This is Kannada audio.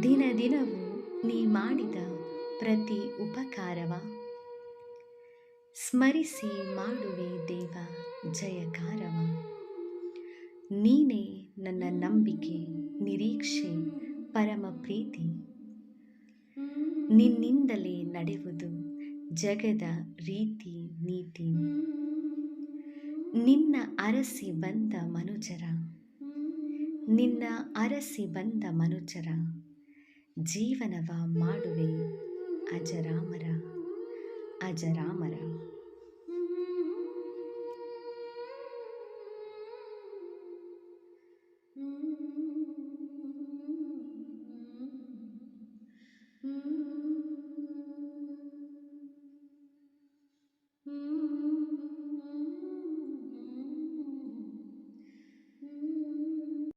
ದಿನ ದಿನವೂ ನೀ ಮಾಡಿದ ಪ್ರತಿ ಉಪಕಾರವ ಸ್ಮರಿಸಿ ಮಾಡುವೆ ದೇವ ಜಯಕಾರವ. ನೀನೇ ನನ್ನ ನಂಬಿಕೆ ನಿರೀಕ್ಷೆ ಪರಮ ಪ್ರೀತಿ. ನಿನ್ನಿಂದಲೇ ನಡೆಯುವುದು ಜಗದ ರೀತಿ ನೀತಿ. ನಿನ್ನ ಅರಸಿ ಬಂದ ಮನುಜರ ನಿನ್ನ ಅರಸಿ ಬಂದ ಮನುಜರ ಜೀವನವ ಮಾಡುವೆ ಅಜರಾಮರ ಅಜರಾಮರ.